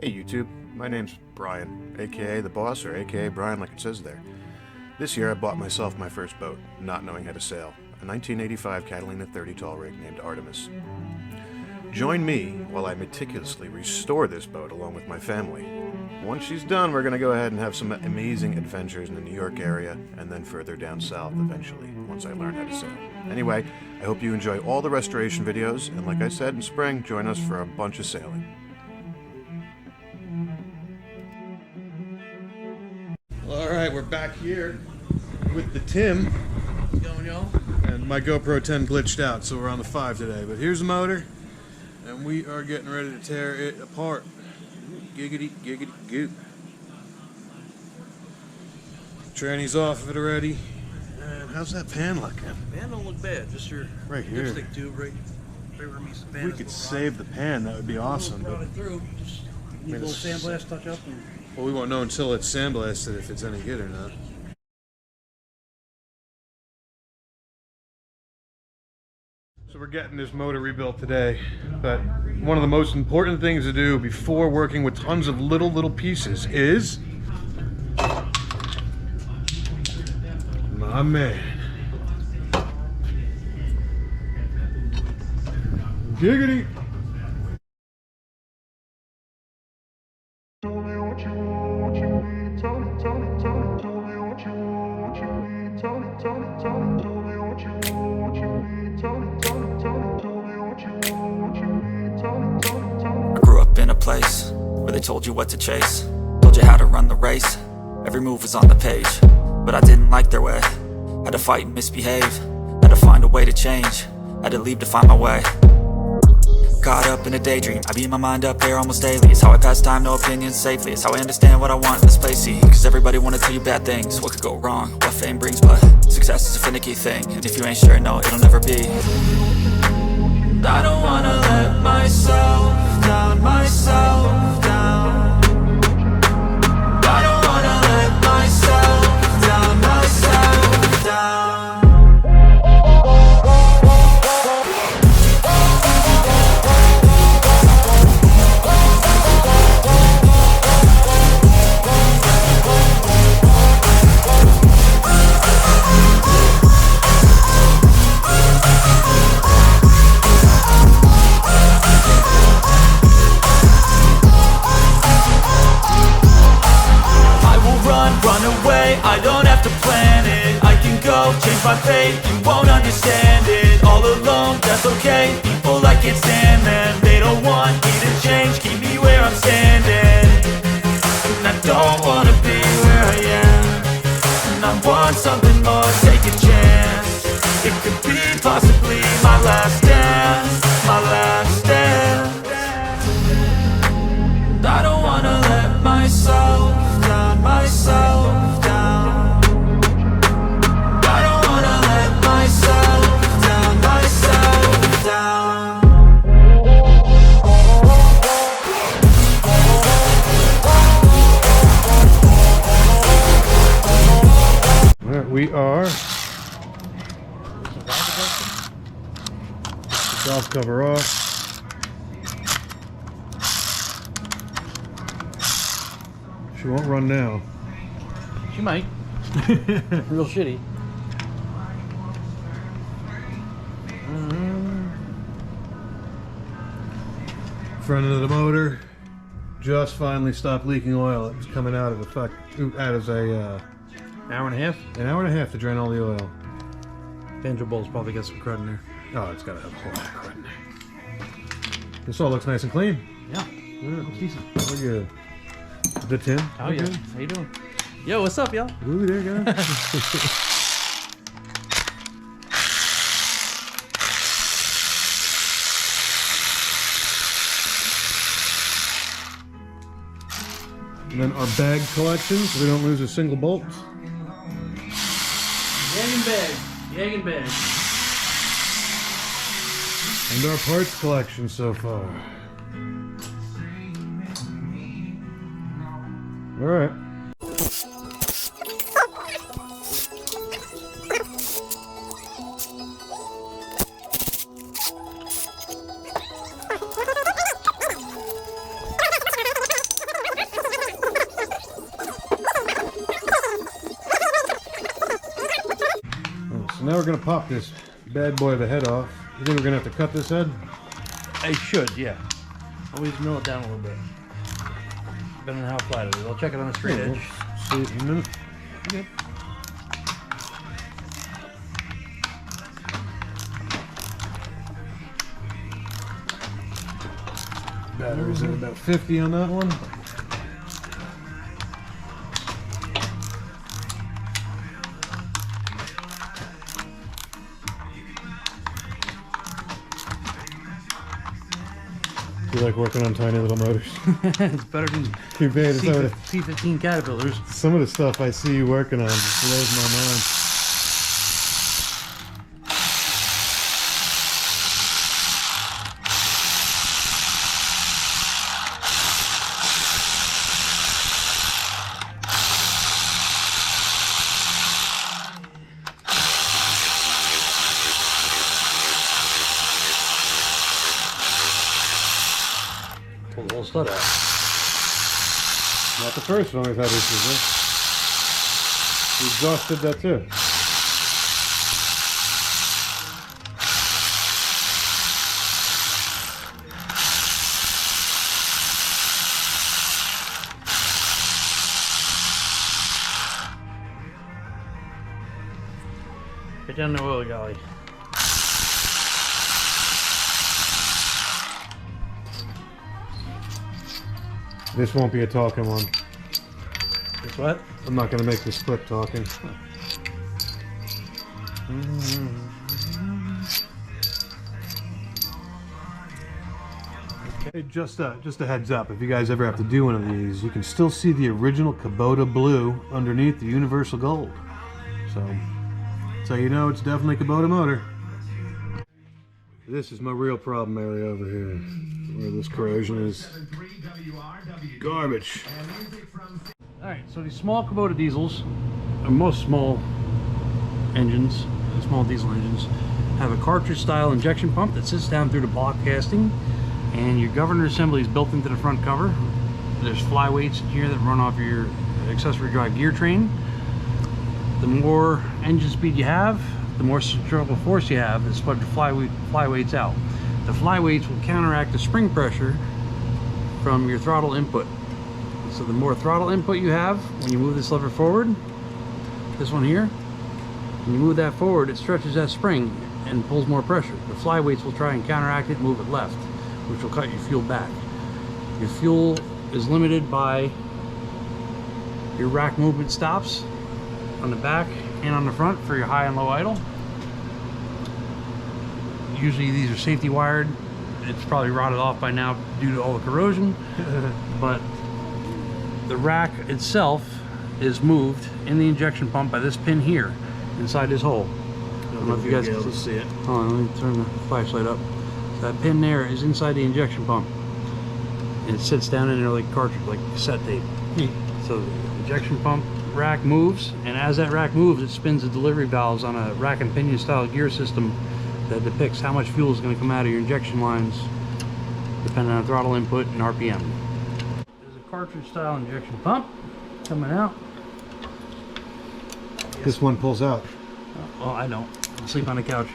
Hey YouTube, my name's Brian, aka The Boss, or aka Brian like it says there. This year I bought myself my first boat, not knowing how to sail, a 1985 Catalina 30 tall rig named Artemis. Join me while I meticulously restore this boat along with my family. Once she's done, we're going to go ahead and have some amazing adventures in the New York area, and then further down south eventually, once I learn how to sail. Anyway, I hope you enjoy all the restoration videos, and like I said, in spring, join us for a bunch of sailing. Alright, we're back here with the Tim. How's it going, y'all? And my GoPro 10 glitched out, so we're on the 5 today. But here's the motor, and we are getting ready to tear it apart. Giggity, giggity, goop. Tranny's off of it already. And how's that pan looking? Pan don't look bad, just your Right here. dipstick tube right over me. If we could save the pan, that would be awesome. Run But, it through. Just need a little sandblast touch up. And well, we won't know until it's sandblasted if it's any good or not. So we're getting this motor rebuilt today, but one of the most important things to do before working with tons of little pieces is my man. Giggity! I grew up in a place where they told you what to chase, told you how to run the race, every move was on the page. But I didn't like their way, had to fight and misbehave, had to find a way to change, had to leave to find my way. Caught up in a daydream, I beat my mind up there almost daily. It's how I pass time, no opinions safely. It's how I understand what I want in this place, see. Cause everybody wanna tell you bad things, what could go wrong, what fame brings. But success is a finicky thing, and if you ain't sure, no, it'll never be. I don't wanna let myself down, myself down. I don't wanna let myself down, myself down. I don't have to plan it, I can go change my fate. You won't understand it, all alone, that's okay. People I can't stand them, they don't want me to change, keep me where I'm standing. And I don't wanna be where I am, and I want something more, take a chance. It could be possibly my last dance, my last dance. And I don't wanna let myself down, myself down. We are valve cover off. She won't run now. she might. Real shitty. Front of the motor just finally stopped leaking oil. It was coming out of Hour and a half. an hour and a half to drain all the oil. Banjo Bowl's probably got some crud in there. Oh, it's gotta have a whole lot of crud in there. This all looks nice and clean. Yeah, Yeah, looks decent. we're good. The tin. Oh We're yeah. good. How you doing? Yo, what's up, y'all? Ooh, there you go. And then our bag collection, so we don't lose a single bolt. Yag and bag. Yag and bag. And our parts collection so far. Alright. So now we're gonna pop this bad boy of a head off. You think we're gonna have to cut this head? I should, yeah. Always mill it down a little bit. Depending on how flat it is. I'll check it on the straight edge. See it in a minute. Okay. Battery's at about 50 on that one. You like working on tiny little motors? It's better than P15 Caterpillars. Some of the stuff I see you working on just blows my mind. Pull the whole stud out. Not the first one we've had issues with. The exhaust did that too. Get down the oil galley. This won't be a talking one. This what? I'm not going to make this clip talking. Okay, just a heads up, if you guys ever have to do one of these, you can still see the original Kubota blue underneath the universal gold. So you know it's definitely a Kubota motor. This is my real problem area over here, where this corrosion is garbage. Alright, so these small Kubota diesels, or most small engines, small diesel engines, have a cartridge style injection pump that sits down through the block casting, and your governor assembly is built into the front cover. There's flyweights in here that run off your accessory drive gear train. The more engine speed you have, the more centrifugal force you have to spread the flyweights out. The flyweights will counteract the spring pressure from your throttle input. So the more throttle input you have, when you move this lever forward, this one here, when you move that forward, it stretches that spring and pulls more pressure. The flyweights will try and counteract it and move it left, which will cut your fuel back. Your fuel is limited by your rack movement stops on the back and on the front for your high and low idle. Usually these are safety wired. It's probably rotted off by now due to all the corrosion, but the rack itself is moved in the injection pump by this pin here inside this hole. I don't know if you guys can see it. Hold on, let me turn the flashlight up. So that pin there is inside the injection pump, and it sits down in there like cartridge, like cassette tape. So the injection pump rack moves, and as that rack moves, it spins the delivery valves on a rack and pinion style gear system that depicts how much fuel is going to come out of your injection lines depending on throttle input and RPM. There's a cartridge style injection pump coming out. This one pulls out. Oh, I don't. I sleep on the couch.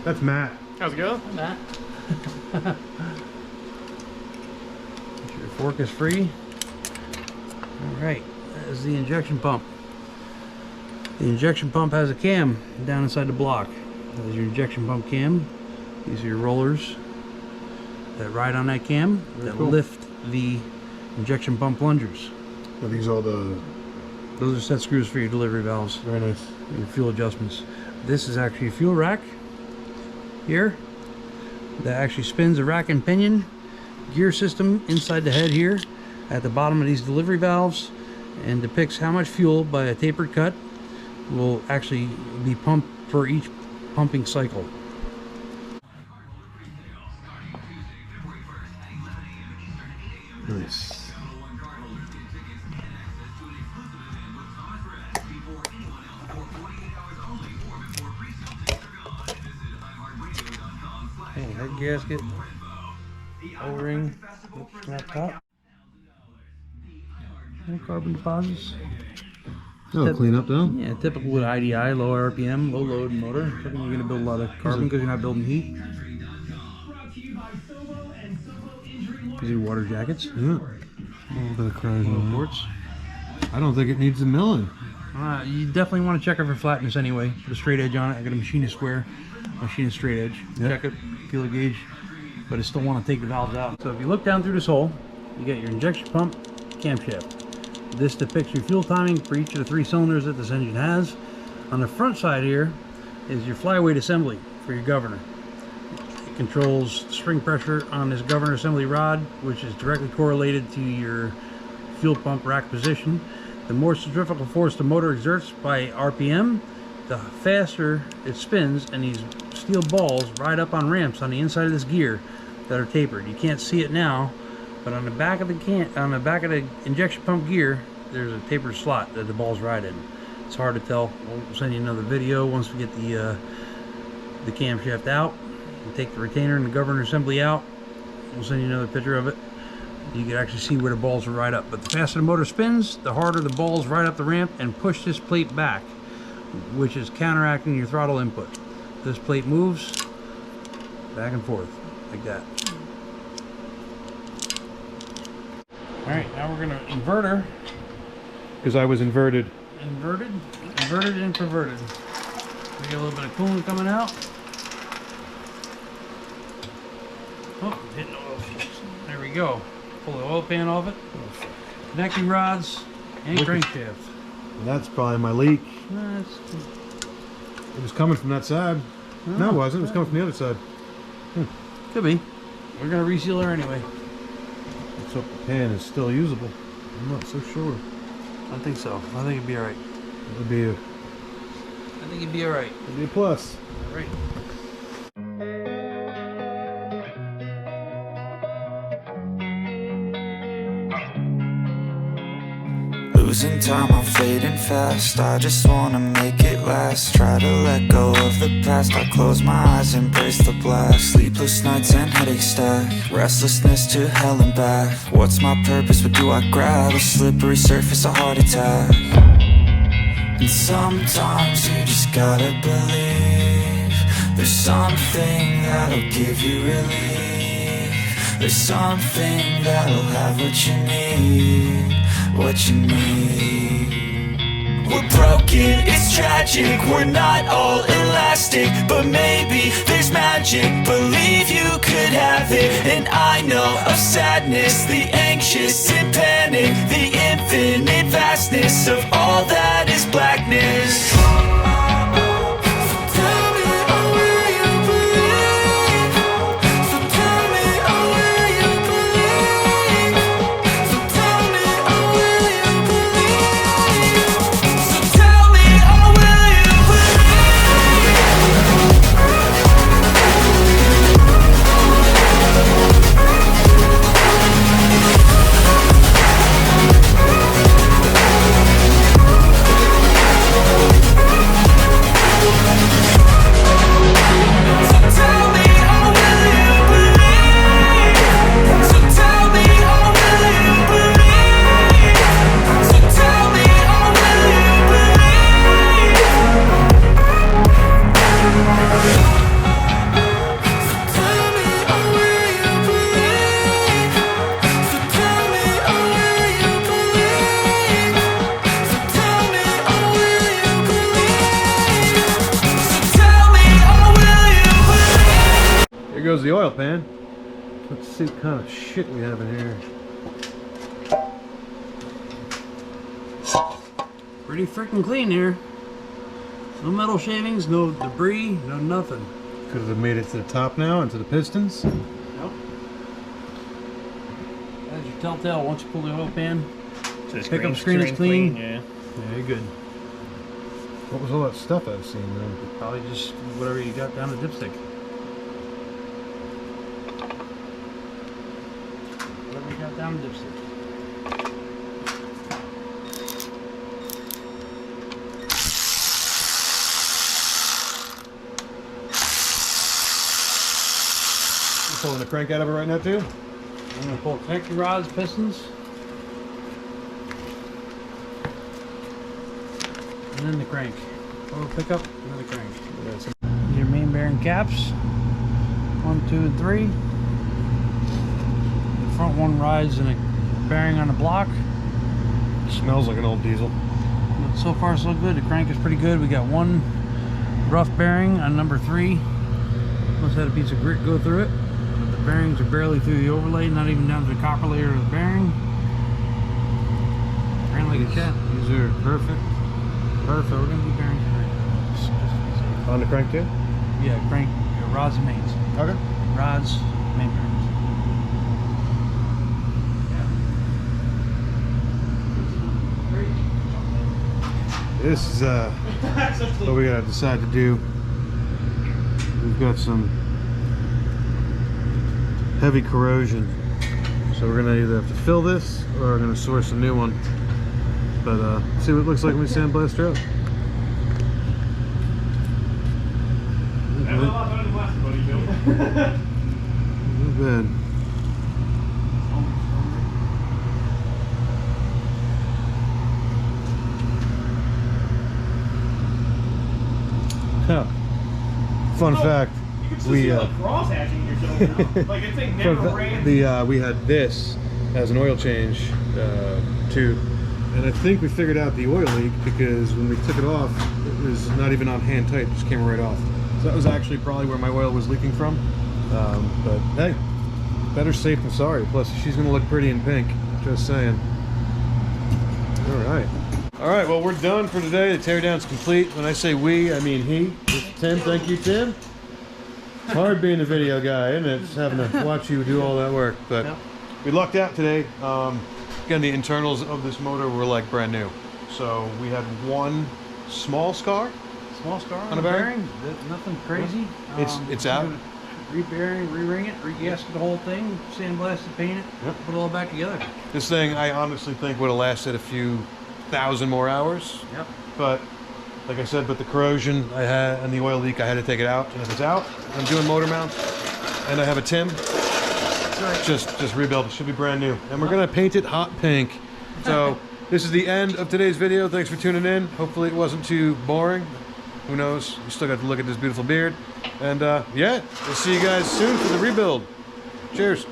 That's Matt. How's it going? Hi, Matt. Your fork is free. Alright, that is the injection pump. The injection pump has a cam down inside the block. That is your injection pump cam. These are your rollers that ride on that cam that lift the injection pump plungers. Are these all the... Those are set screws for your delivery valves. Very nice. Your fuel adjustments. This is actually a fuel rack here that actually spins a rack and pinion gear system inside the head here at the bottom of these delivery valves, and depicts how much fuel by a tapered cut will actually be pumped for each pumping cycle. Nice. Okay, head gasket, O-ring, snap top. No carbon deposits. Oh, clean up though? Yeah, typical with IDI, low RPM, low load motor. I think you're going to build a lot of carbon because you're not building heat. These are water jackets. Yeah. A little bit of corrosion. Ports. I don't think it needs a milling. You definitely want to check it for flatness anyway. Put a straight edge on it. I got a machinist square, machinist straight edge. Yep. Check it, feel the gauge, but I still want to take the valves out. So if you look down through this hole, you get your injection pump, camshaft. This depicts your fuel timing for each of the 3 cylinders that this engine has. On the front side here is your flyweight assembly for your governor. It controls spring pressure on this governor assembly rod, which is directly correlated to your fuel pump rack position. The more centrifugal force the motor exerts by RPM, the faster it spins, and these steel balls ride up on ramps on the inside of this gear that are tapered. You can't see it now, but on the back of the injection pump gear, there's a tapered slot that the balls ride in. It's hard to tell. We'll send you another video once we get the camshaft out. We'll take the retainer and the governor assembly out. We'll send you another picture of it. You can actually see where the balls will ride up. But the faster the motor spins, the harder the balls ride up the ramp and push this plate back, which is counteracting your throttle input. This plate moves back and forth like that. Alright, now we're going to inverter. Because I was inverted. Inverted and perverted. We get a little bit of coolant coming out. Oh, hitting oil fuse. There we go. Pull the oil pan off it. Connecting rods and crankshaft. That's probably my leak. It It was coming from that side. No, it wasn't. It was coming from the other side. could be. We're going to reseal her anyway. Let's hope the pan is still usable. I'm not so sure. I think so. I think it'd be alright. It would be a, I think it'd be alright. it'd be a plus. Alright. Losing time, I'm fading fast. I just wanna make it last. Try to let go of the past. I close my eyes, embrace the blast. Sleepless nights and headaches stack. Restlessness to hell and back. What's my purpose? What do I grab? A slippery surface, a heart attack. And sometimes you just gotta believe there's something that'll give you relief. There's something that'll have what you need. What you need. We're broken, it's tragic. We're not all elastic, but maybe there's magic. Believe you could have it. And I know of sadness, the anxious and panic, the infinite vastness of all that is blackness. Goes the oil pan. Let's see what kind of shit we have in here. Pretty freaking clean here. No metal shavings, no debris, no nothing. Could have made it to the top now and to the pistons. Nope. That's your telltale once you pull the oil pan. Pickup screen is clean. Yeah, you're good. What was all that stuff I've seen then? Probably just whatever you got down the dipstick. Whatever you got down the dipstick. Pulling the crank out of it right now too? I'm going to pull connecting rods, pistons. and then the crank. Oil pickup, and then the crank. These are main bearing caps. 1, 2, and 3. The front one rides in a bearing on the block. Smells like an old diesel. But so far so good. The crank is pretty good. We got one rough bearing on number 3. Almost had a piece of grit go through it. But the bearings are barely through the overlay, not even down to the copper layer of the bearing. Ran like a cat. These are perfect. Perfect. We're gonna do bearings just On the crank too? yeah, crank, rods and mains. Okay. Rods, main bearings. This is what we gotta decide to do. We've got some heavy corrosion, so we're gonna either have to fill this or we're gonna source a new one. But see what it looks like when we sandblast her up. Not bad. Huh. Fun fact. We cross hatching yourself now. Like it's like never ran. we had this as an oil change tube, and I think we figured out the oil leak because when we took it off, it was not even on hand tight; it just came right off. So that was actually probably where my oil was leaking from. But hey, better safe than sorry. Plus, she's gonna look pretty in pink. Just saying. All right. All right, well, we're done for today. The teardown's complete. When I say we, I mean he. Tim, thank you, Tim. It's hard being a video guy, isn't it? Just having to watch you do all that work. But Yep. we lucked out today. Again, the internals of this motor were like brand new. So we had one small scar. Small scar On on a the bearing? bearing. Nothing crazy. It's out. Re-bearing, re-ring it, re-gasket the whole thing, sandblast it, paint it, Yep. put it all back together. This thing, I honestly think would have lasted a few thousand more hours. Yep. But like I said, but the corrosion I had and the oil leak, I had to take it out. And if it's out, I'm doing motor mounts, and I have a Tim. Just rebuild. It should be brand new, and we're gonna paint it hot pink. So this is the end of today's video. Thanks for tuning in. Hopefully it wasn't too boring. Who knows? You still got to look at this beautiful beard. And yeah, we'll see you guys soon for the rebuild. Cheers.